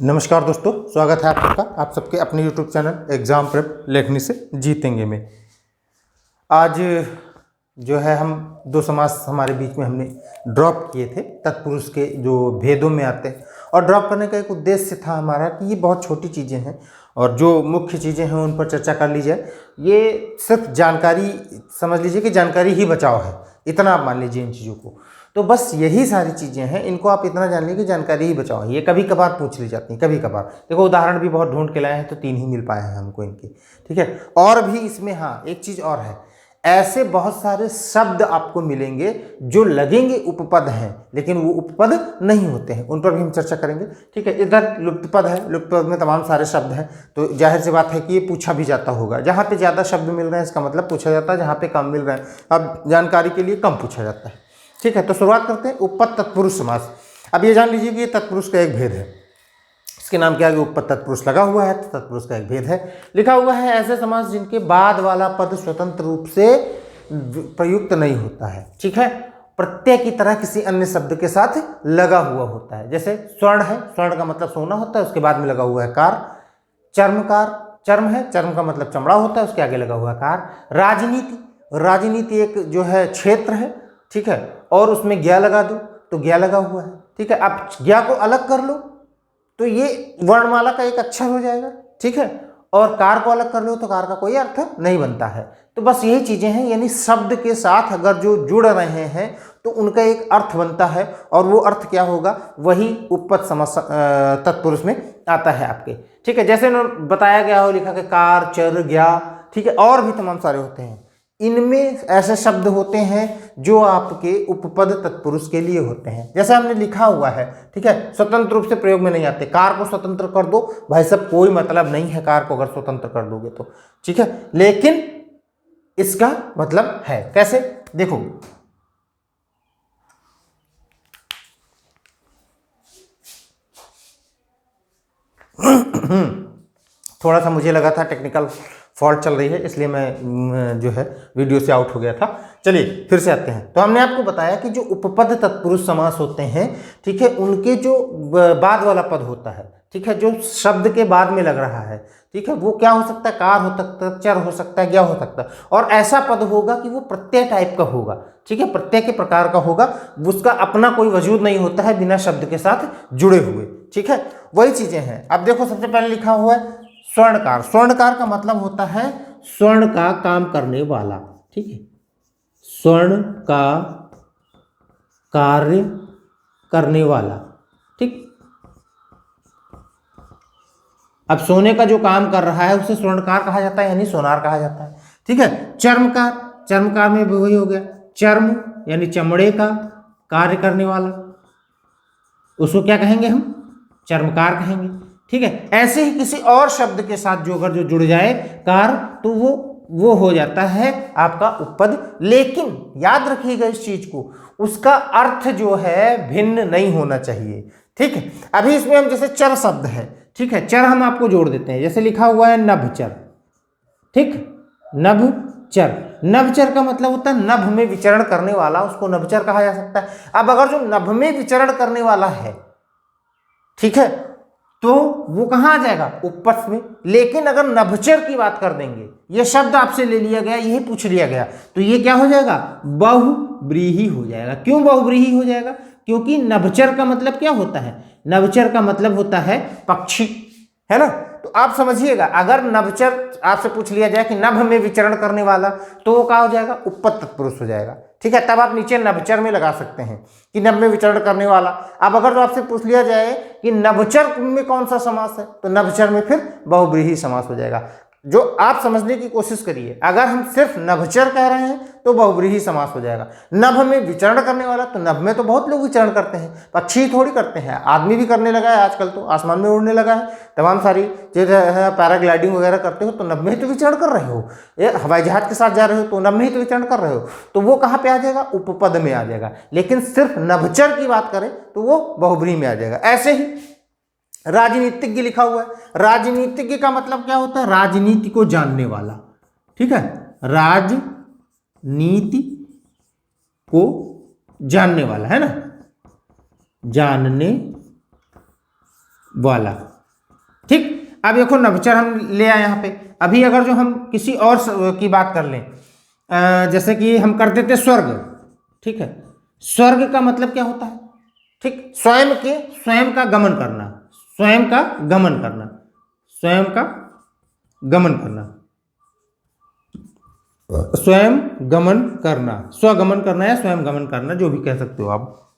नमस्कार दोस्तों, स्वागत है आप सबका आप सबके अपने यूट्यूब चैनल एग्ज़ाम प्रेप लेखनी से जीतेंगे में। आज जो है हम दो समास हमारे बीच में हमने ड्रॉप किए थे तत्पुरुष के जो भेदों में आते हैं, और ड्रॉप करने का एक उद्देश्य था हमारा कि ये बहुत छोटी चीज़ें हैं और जो मुख्य चीज़ें हैं उन पर चर्चा कर ली जाए। ये सिर्फ जानकारी समझ लीजिए कि जानकारी ही बचाव है, इतना आप मान लीजिए इन चीज़ों को। तो बस यही सारी चीज़ें हैं, इनको आप इतना जान लीजिए कि जानकारी ही बचाओ। ये कभी कभार पूछ ली जाती हैं, कभी कभार। देखो उदाहरण भी बहुत ढूंढ के लाए हैं तो 3 ही मिल पाए हैं हमको इनके, ठीक है। और भी इसमें हाँ एक चीज़ और है, ऐसे बहुत सारे शब्द आपको मिलेंगे जो लगेंगे उपपद हैं लेकिन वो उपपद नहीं होते हैं, उन पर भी हम चर्चा करेंगे, ठीक है। इधर लुप्त पद है, लुप्त पद में तमाम सारे शब्द हैं, तो जाहिर सी बात है कि ये पूछा भी जाता होगा। जहाँ पे ज़्यादा शब्द मिल रहे हैं इसका मतलब पूछा जाता है, जहाँ पे कम मिल रहे हैं अब जानकारी के लिए कम पूछा जाता है, ठीक है। तो शुरुआत करते हैं उपपद तत्पुरुष समास। अब ये जान लीजिए कि ये तत्पुरुष का एक भेद है, इसके नाम क्या है, उपपद तत्पुरुष लगा हुआ है तो तत्पुरुष का एक भेद है। लिखा हुआ है ऐसे समास जिनके बाद वाला पद स्वतंत्र रूप से प्रयुक्त नहीं होता है, ठीक है, प्रत्यय की तरह किसी अन्य शब्द के साथ लगा हुआ होता है। जैसे स्वर्ण है, स्वर्ण का मतलब सोना होता है, उसके बाद में लगा हुआ है कार। चर्मकार, चर्म है, चर्म का मतलब चमड़ा होता है, उसके आगे लगा हुआ है कार। राजनीति, राजनीति एक जो है क्षेत्र है, ठीक है, और उसमें ज्ञा लगा दो तो ज्ञा लगा हुआ है, ठीक है। आप ज्ञा को अलग कर लो तो ये वर्णमाला का एक अक्षर हो जाएगा, ठीक है, और कार को अलग कर लो तो कार का कोई अर्थ नहीं बनता है। तो बस यही चीजें हैं, यानी शब्द के साथ अगर जो जुड़ रहे हैं तो उनका एक अर्थ बनता है, और वो अर्थ क्या होगा, वही उपपद तत्पुरुष में आता है आपके, ठीक है। जैसे बताया गया हो, लिखा कि कार, चर, ज्ञा, ठीक है, और भी तमाम सारे होते हैं। इनमें ऐसे शब्द होते हैं जो आपके उपपद तत्पुरुष के लिए होते हैं। जैसे हमने लिखा हुआ है, ठीक है, स्वतंत्र रूप से प्रयोग में नहीं आते। कार को स्वतंत्र कर दो भाई साहब, कोई मतलब नहीं है कार को अगर स्वतंत्र कर दोगे तो, ठीक है, लेकिन इसका मतलब है। कैसे, देखो थोड़ा सा मुझे लगा था टेक्निकल फॉल्ट चल रही है, इसलिए मैं जो है वीडियो से आउट हो गया था। चलिए फिर से आते हैं। तो हमने आपको बताया कि जो उपपद तत्पुरुष समास होते हैं, ठीक है, उनके जो बाद वाला पद होता है, ठीक है, जो शब्द के बाद में लग रहा है, ठीक है, वो क्या हो सकता है, कार हो सकता है, चर हो सकता है, ज्ञा हो सकता है, और ऐसा पद होगा कि वो प्रत्यय टाइप का होगा, ठीक है, प्रत्यय के प्रकार का होगा, उसका अपना कोई वजूद नहीं होता है बिना शब्द के साथ जुड़े हुए, ठीक है, वही चीजें हैं। अब देखो सबसे पहले लिखा हुआ है स्वर्णकार। स्वर्णकार का मतलब होता है स्वर्ण का काम करने वाला, ठीक है, स्वर्ण का कार्य करने वाला, ठीक। अब सोने का जो काम कर रहा है उसे स्वर्णकार कहा जाता है, यानी सोनार कहा जाता है, ठीक है। चर्मकार, चर्मकार में भी वही हो गया, चर्म यानी चमड़े का कार्य करने वाला, उसको क्या कहेंगे हम, चर्मकार कहेंगे, ठीक है। ऐसे ही किसी और शब्द के साथ जो अगर जो जुड़ जाए कार, तो वो हो जाता है आपका उपपद। लेकिन याद रखिएगा इस चीज को, उसका अर्थ जो है भिन्न नहीं होना चाहिए, ठीक है। अभी इसमें हम जैसे चर शब्द है, ठीक है, चर हम आपको जोड़ देते हैं। जैसे लिखा हुआ है नभचर, ठीक, नभचर। नभचर का मतलब होता है नभ में विचरण करने वाला, उसको नभचर कहा जा सकता है। अब अगर जो नभ में विचरण करने वाला है, ठीक है, तो वो कहाँ आ जाएगा, उपपद में। लेकिन अगर नभचर की बात कर देंगे, ये शब्द आपसे ले लिया गया, यही पूछ लिया गया, तो ये क्या हो जाएगा, बहुव्रीहि हो जाएगा। क्यों बहुव्रीहि हो जाएगा, क्योंकि नभचर का मतलब क्या होता है, नभचर का मतलब होता है पक्षी, है ना। तो आप समझिएगा, अगर नभचर आपसे पूछ लिया जाए कि नभ में विचरण करने वाला, तो वो क्या हो जाएगा, उपपद तत्पुरुष हो जाएगा, ठीक है। तब आप नीचे नभचर में लगा सकते हैं कि नभ में विचरण करने वाला। अब अगर तो आपसे पूछ लिया जाए कि नभचर में कौन सा समास है, तो नभचर में फिर बहुव्रीहि समास हो जाएगा। जो आप समझने की कोशिश करिए, अगर हम सिर्फ नभचर कह रहे हैं तो बहुव्रीहि समास हो जाएगा। नभ में विचरण करने वाला, तो नभ में तो बहुत लोग विचरण करते हैं, पक्षी थोड़ी करते हैं, आदमी भी करने लगा है आजकल, तो आसमान में उड़ने लगा है, तमाम सारी चीजें है, पैराग्लाइडिंग वगैरह करते हो तो नभ में ही तो विचरण कर रहे हो, ये हवाई जहाज के साथ जा रहे हो तो नभ में ही तो विचरण कर रहे हो, तो वो कहाँ पे आ जाएगा, उपपद में आ जाएगा। लेकिन सिर्फ नभचर की बात करें तो वो बहुव्रीहि में आ जाएगा। ऐसे ही राजनीतिज्ञ लिखा हुआ है, राजनीतिज्ञ का मतलब क्या होता है, राजनीति को जानने वाला, ठीक है, राजनीति को जानने वाला, है ना, जानने वाला। ठीक, अब देखो नभचर हम ले आए यहाँ पे। अभी अगर जो हम किसी और की बात कर लें, जैसे कि हम कर देते स्वर्ग। ठीक है, स्वर्ग का मतलब क्या होता है? ठीक, स्वयं का गमन करना, स्वयं का गमन करना, स्वयं का गमन करना, स्वयं गमन करना, स्वगमन करना या स्वयं गमन करना, जो भी कह सकते हो आप।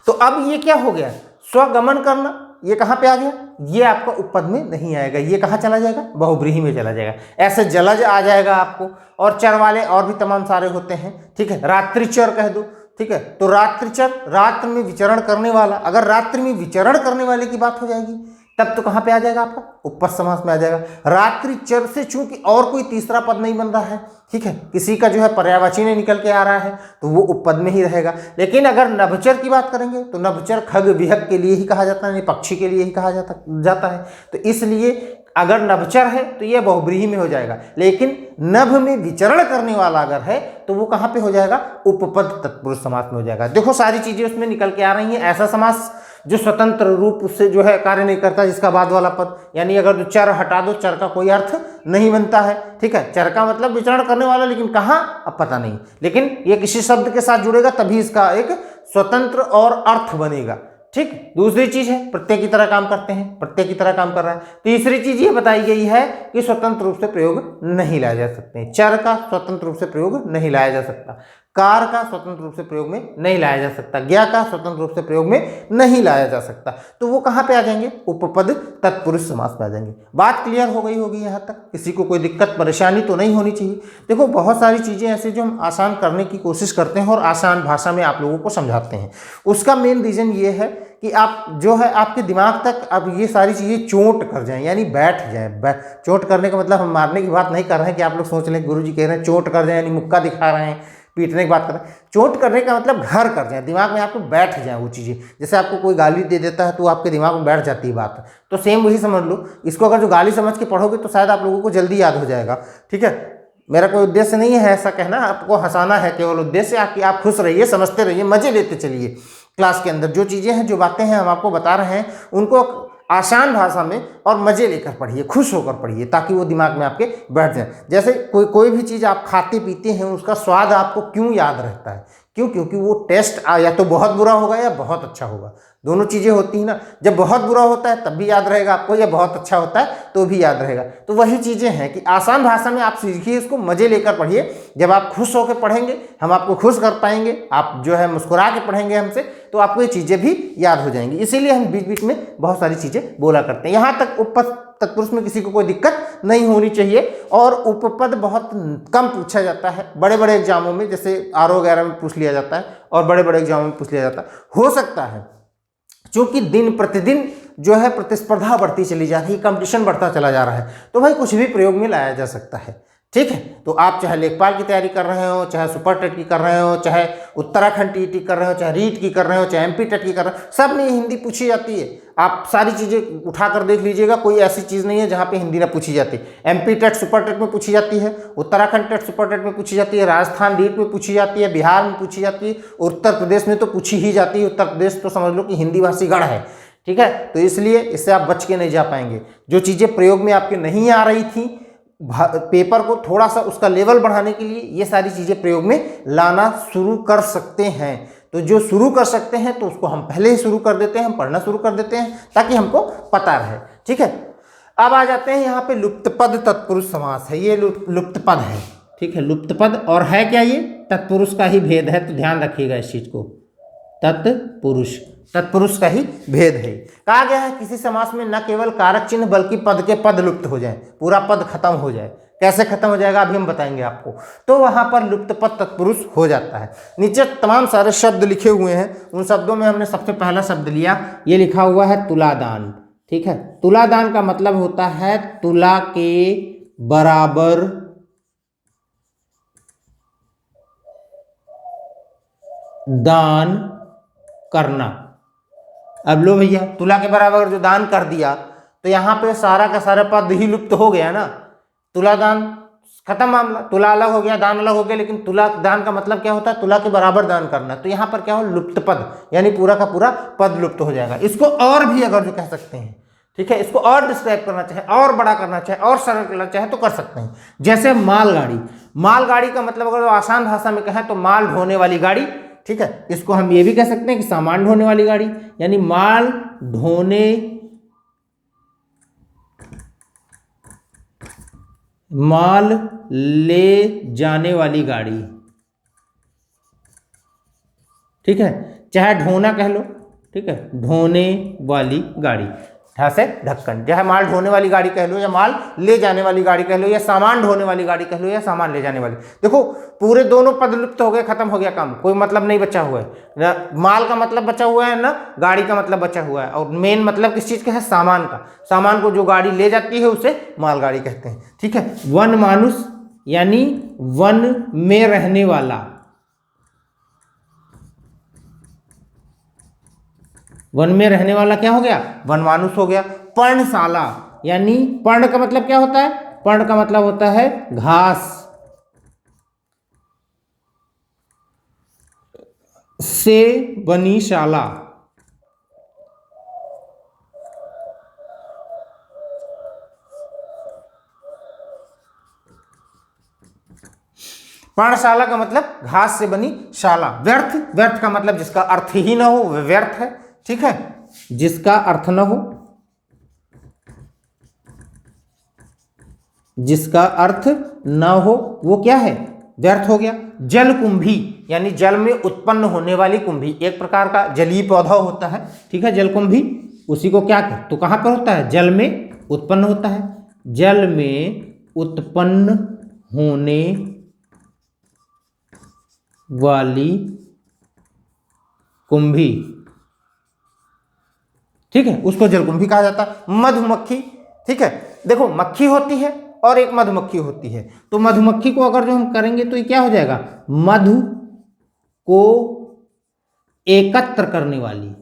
तो अब ये क्या हो गया? स्वगमन करना, ये कहां पे आ गया? ये आपका उपपद में नहीं आएगा, ये कहां चला जाएगा? बहुव्रीहि में चला जाएगा। ऐसे जलज आ जाएगा आपको, और चर वाले और भी तमाम सारे होते हैं। ठीक है, रात्रिचर कह दो। ठीक है, तो रात्रिचर, रात्र में विचरण करने वाला। अगर रात्रि में विचरण करने वाले की बात हो जाएगी तब तो कहां पे आ जाएगा आपका? उपपद समास में आ जाएगा। रात्रिचर से चूंकि और कोई तीसरा पद नहीं बन रहा है, ठीक है, किसी का जो है पर्यायवाची नहीं निकल के आ रहा है, तो वो उपपद में ही रहेगा। लेकिन अगर नभचर की बात करेंगे तो नभचर खग विहग के लिए ही कहा जाता है, पक्षी के लिए ही कहा जाता है। तो इसलिए अगर नभचर है तो ये बहुव्रीहि में हो जाएगा। लेकिन नभ में विचरण करने वाला अगर है तो वो कहां पे हो जाएगा? उपपद तत्पुरुष समास में हो जाएगा। देखो सारी चीजें उसमें निकल के आ रही हैं। ऐसा समास जो स्वतंत्र रूप उससे जो है कार्य नहीं करता, जिसका बाद वाला पद, यानी अगर जो चर हटा दो, चर का कोई अर्थ नहीं बनता है। ठीक है, चर का मतलब विचरण करने वाला, लेकिन कहां अब पता नहीं। लेकिन ये किसी शब्द के साथ जुड़ेगा तभी इसका एक स्वतंत्र और अर्थ बनेगा। ठीक, दूसरी चीज है प्रत्यय की तरह काम करते हैं, प्रत्यय की तरह काम कर रहा है। तीसरी चीज ये बताई गई है कि स्वतंत्र रूप से प्रयोग नहीं लाया जा सकते, चर का स्वतंत्र रूप से प्रयोग नहीं लाया जा सकता, कार का स्वतंत्र रूप से प्रयोग में नहीं लाया जा सकता, ज्ञा का स्वतंत्र रूप से प्रयोग में नहीं लाया जा सकता। तो वो कहां पे आ जाएंगे? उपपद तत्पुरुष समास में आ जाएंगे। बात क्लियर हो गई होगी यहां तक? किसी को कोई दिक्कत परेशानी तो नहीं होनी चाहिए। देखो बहुत सारी चीजें ऐसे जो हम आसान करने की कोशिश करते हैं और आसान भाषा में आप लोगों को समझाते हैं, उसका मेन रीजन ये है कि आप जो है आपके दिमाग तक अब ये सारी चीजें चोट कर जाएं, यानी बैठ जाएं। चोट करने का मतलब हम मारने की बात नहीं कर रहे हैं कि आप लोग सोच लें गुरुजी कह रहे हैं चोट कर जाए यानी मुक्का दिखा रहे हैं, पीटने की बात कर रहे हैं। चोट करने का मतलब घर कर जाए, दिमाग में आपको बैठ जाए वो चीज़ें। जैसे आपको कोई गाली दे देता है तो आपके दिमाग में बैठ जाती है बात, तो सेम वही समझ लो। इसको अगर जो गाली समझ के पढ़ोगे तो शायद आप लोगों को जल्दी याद हो जाएगा। ठीक है, मेरा कोई उद्देश्य नहीं है ऐसा कहना, आपको हंसाना है केवल उद्देश्य, आपकी आप खुश रहिए, समझते रहिए, मजे लेते चलिए। क्लास के अंदर जो चीज़ें हैं, जो बातें हैं हम आपको बता रहे हैं, उनको आसान भाषा में और मजे लेकर पढ़िए, खुश होकर पढ़िए, ताकि वो दिमाग में आपके बैठ जाए। जैसे कोई भी चीज़ आप खाते पीते हैं, उसका स्वाद आपको क्यों याद रहता है? क्यों? क्योंकि वो टेस्ट या तो बहुत बुरा होगा या बहुत अच्छा होगा, दोनों चीज़ें होती हैं ना। जब बहुत बुरा होता है तब भी याद रहेगा आपको, या बहुत अच्छा होता है तो भी याद रहेगा। तो वही चीज़ें हैं कि आसान भाषा में आप सीखिए, इसको मजे लेकर पढ़िए। जब आप खुश होकर पढ़ेंगे हम आपको खुश कर पाएंगे, आप जो है मुस्कुरा के पढ़ेंगे हमसे, तो आपको ये चीज़ें भी याद हो जाएंगी। इसीलिए हम बीच बीच में बहुत सारी चीज़ें बोला करते हैं। यहाँ तक उपपद तत्पुरुष में किसी को कोई दिक्कत नहीं होनी चाहिए। और उपपद बहुत कम पूछा जाता है बड़े बड़े एग्जामों में, जैसे RO वगैरह में पूछ लिया जाता है और बड़े बड़े एग्जामों में पूछ लिया जाता है। हो सकता है क्योंकि दिन प्रतिदिन जो है प्रतिस्पर्धा बढ़ती चली जा रही है, कंपटीशन बढ़ता चला जा रहा है, तो भाई कुछ भी प्रयोग में लाया जा सकता है। ठीक है, तो आप चाहे लेखपाल की तैयारी कर रहे हो, चाहे सुपर टेट की कर रहे हो, चाहे उत्तराखंड टीटी कर रहे हो, चाहे रीट की कर रहे हो, चाहे MP टेट की कर रहे हो, सब में हिंदी पूछी जाती है। आप सारी चीज़ें उठाकर देख लीजिएगा, कोई ऐसी चीज़ नहीं है जहाँ पे हिंदी ना पूछी जाती। MP टेट सुपर टेट में पूछी जाती है, उत्तराखंड टेट सुपर टेट में पूछी जाती है, राजस्थान रीट में पूछी जाती है, बिहार में पूछी जाती है, उत्तर प्रदेश में तो पूछी ही जाती है। उत्तर प्रदेश तो समझ लो कि हिंदी भाषी गढ़ है। ठीक है, तो इसलिए इससे आप बच के नहीं जा पाएंगे। जो चीज़ें प्रयोग में आपके नहीं आ रही थी, पेपर को थोड़ा सा उसका लेवल बढ़ाने के लिए ये सारी चीज़ें प्रयोग में लाना शुरू कर सकते हैं। तो जो शुरू कर सकते हैं तो उसको हम पहले ही शुरू कर देते हैं, हम पढ़ना शुरू कर देते हैं ताकि हमको पता रहे। ठीक है, अब आ जाते हैं यहाँ पे लुप्तपद तत्पुरुष समास है। ये लुप्तपद है। ठीक है, लुप्तपद और है क्या? ये तत्पुरुष का ही भेद है, तो ध्यान रखिएगा इस चीज को। तत्पुरुष का ही भेद है। कहा गया है किसी समास में न केवल कारक चिन्ह बल्कि पद के पद लुप्त हो जाए, पूरा पद खत्म हो जाए। कैसे खत्म हो जाएगा अभी हम बताएंगे आपको। तो वहां पर लुप्त पद तत्पुरुष हो जाता है। नीचे तमाम सारे शब्द लिखे हुए हैं, उन शब्दों में हमने सबसे पहला शब्द लिया, ये लिखा हुआ है तुलादान। ठीक है, तुलादान का मतलब होता है तुला के बराबर दान करना। अब लो भैया, तुला के बराबर जो दान कर दिया तो यहां पे सारा का सारा पद ही लुप्त हो गया ना। तुलादान खत्म मामला। तुला अलग हो गया, दान अलग हो गया, लेकिन तुला दान का मतलब क्या होता है? तुला के बराबर दान करना। तो यहाँ पर क्या हो? लुप्त पद, यानी पूरा का पूरा पद लुप्त हो जाएगा। इसको और भी अगर जो कह सकते हैं, ठीक है, इसको और डिस्क्राइब करना चाहे, और बड़ा करना चाहे, और सरल करना चाहे तो कर सकते हैं। जैसे मालगाड़ी। मालगाड़ी का मतलब अगर आसान भाषा में कहें तो माल ढोने वाली गाड़ी, ठीक है। इसको हम ये भी कह सकते हैं कि सामान ढोने वाली गाड़ी, यानी माल ढोने, माल ले जाने वाली गाड़ी, ठीक है। चाहे ढोना कह लो, ठीक है, ढोने वाली गाड़ी, ढा से ढक्कन, चाहे माल ढोने वाली गाड़ी कह लो, या माल ले जाने वाली गाड़ी कह लो, या सामान ढोने वाली गाड़ी कह लो, या सामान ले जाने वाली। देखो पूरे दोनों पद लुप्त हो गए, खत्म हो गया काम, कोई मतलब नहीं बचा हुआ है ना। माल का मतलब बचा हुआ है ना, गाड़ी का मतलब बचा हुआ है। और मेन मतलब किस चीज का है? सामान का। सामान को जो गाड़ी ले जाती है उसे मालगाड़ी कहते हैं, ठीक है। वन मानुष, यानी वन में रहने वाला, वन में रहने वाला क्या हो गया? वनमानुष हो गया। पर्णशाला, यानी पर्ण का मतलब क्या होता है? पर्ण का मतलब होता है घास, से बनी शाला, पर्णशाला का मतलब घास से बनी शाला। व्यर्थ, व्यर्थ का मतलब जिसका अर्थ ही ना हो वह व्यर्थ है, ठीक है, जिसका अर्थ न हो, जिसका अर्थ न हो वो क्या है? व्यर्थ हो गया। जलकुंभी, यानी जल में उत्पन्न होने वाली कुंभी, एक प्रकार का जलीय पौधा होता है, ठीक है, जलकुंभी। उसी को क्या कर, तो कहां पर होता है? जल में उत्पन्न होता है। जल में उत्पन्न होने वाली कुंभी, ठीक है, उसको जलकुंभी कहा जाता है। मधुमक्खी, ठीक है, देखो मक्खी होती है और एक मधुमक्खी होती है। तो मधुमक्खी को अगर जो हम करेंगे तो ये क्या हो जाएगा? मधु को एकत्र करने वाली,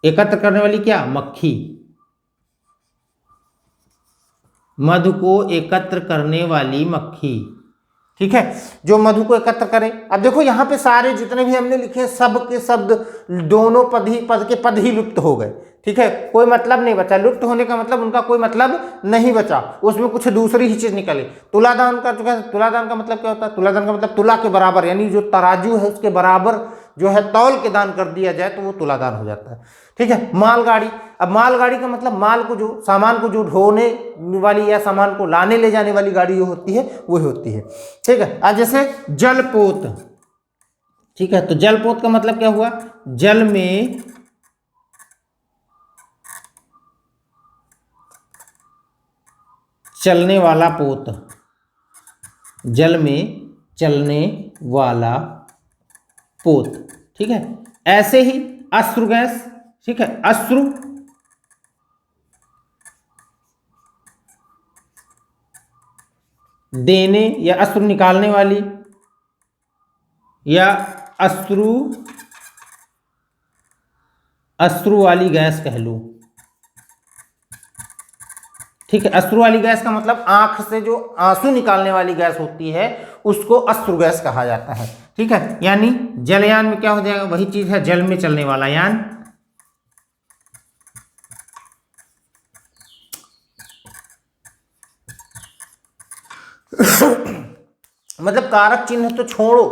एकत्र करने वाली क्या? मक्खी। मधु को एकत्र करने वाली मक्खी, ठीक है, जो मधु को एकत्र करे। अब देखो यहाँ पे सारे जितने भी हमने लिखे सब के शब्द, दोनों पद के पद ही लुप्त हो गए, ठीक है, कोई मतलब नहीं बचा। लुप्त होने का मतलब उनका कोई मतलब नहीं बचा, उसमें कुछ दूसरी ही चीज निकली। तुलादान का तुलादान का मतलब क्या होता है? तुलादान का मतलब तुला के बराबर, यानी जो तराजू है उसके बराबर जो है तौल के दान कर दिया जाए तो वो तुलादान हो जाता है, ठीक है। मालगाड़ी, अब मालगाड़ी का मतलब माल को, जो सामान को जो ढोने वाली या सामान को लाने ले जाने वाली गाड़ी जो होती है वो होती है, ठीक है। अब जैसे जलपोत, ठीक है, तो जलपोत का मतलब क्या हुआ? जल में चलने वाला पोत, जल में चलने वाला पोत, ठीक है। ऐसे ही अश्रु गैस, ठीक है, अश्रु देने या अश्रु निकालने वाली, या अश्रु वाली गैस कह लो, ठीक है। अश्रु वाली गैस का मतलब आंख से जो आंसू निकालने वाली गैस होती है उसको अश्रु गैस कहा जाता है, ठीक है। यानी जलयान में क्या हो जाएगा? वही चीज है, जल में चलने वाला यान। मतलब कारक चिन्ह तो छोड़ो,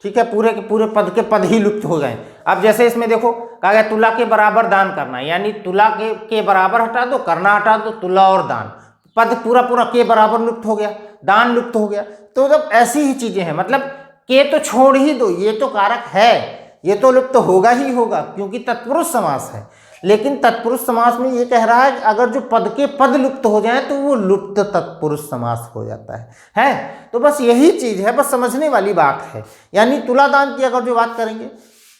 ठीक है, पूरे के पूरे पद के पद ही लुप्त हो गए। अब जैसे इसमें देखो कहा गया तुला के बराबर दान करना, यानी तुला के बराबर हटा दो, करना हटा दो, तुला और दान, पद पूरा पूरा के बराबर लुप्त हो गया, दान लुप्त हो गया। तो जब ऐसी ही चीजें हैं, मतलब के तो छोड़ ही दो, ये तो कारक है, ये तो लुप्त होगा ही होगा क्योंकि तत्पुरुष समास है। लेकिन तत्पुरुष समास में ये कह रहा है कि अगर जो पद के पद लुप्त हो जाए तो वो लुप्त तत्पुरुष समास हो जाता है। तो बस यही चीज है, बस समझने वाली बात है। यानी तुलादान की अगर जो बात करेंगे,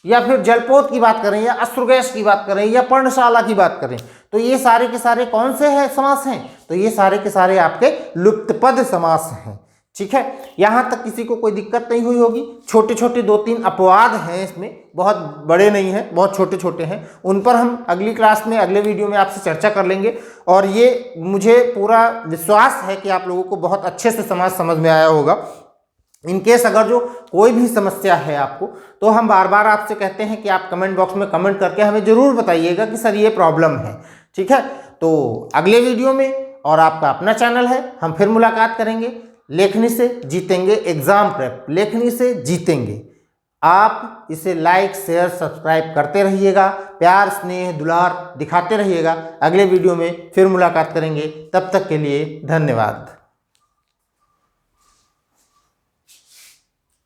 या फिर जलपोत की बात करें, या अश्रुगैस की बात करें, या पर्णशाला की बात करें, तो ये सारे के सारे कौन से हैं समास हैं? तो ये सारे के सारे आपके लुप्त पद समास हैं, ठीक है, यहाँ तक किसी को कोई दिक्कत नहीं हुई होगी। छोटे छोटे 2-3 अपवाद हैं इसमें, बहुत बड़े नहीं हैं, बहुत छोटे छोटे हैं। उन पर हम अगली क्लास में, अगले वीडियो में आपसे चर्चा कर लेंगे। और ये मुझे पूरा विश्वास है कि आप लोगों को बहुत अच्छे से समझ में आया होगा। इनकेस अगर जो कोई भी समस्या है आपको, तो हम बार बार आपसे कहते हैं कि आप कमेंट बॉक्स में कमेंट करके हमें ज़रूर बताइएगा कि सर ये प्रॉब्लम है। ठीक है, तो अगले वीडियो में, और आपका अपना चैनल है, हम फिर मुलाकात करेंगे। लेखनी से जीतेंगे एग्जाम प्रेप, लेखनी से जीतेंगे। आप इसे लाइक, शेयर, सब्सक्राइब करते रहिएगा, प्यार, स्नेह, दुलार दिखाते रहिएगा। अगले वीडियो में फिर मुलाकात करेंगे, तब तक के लिए धन्यवाद।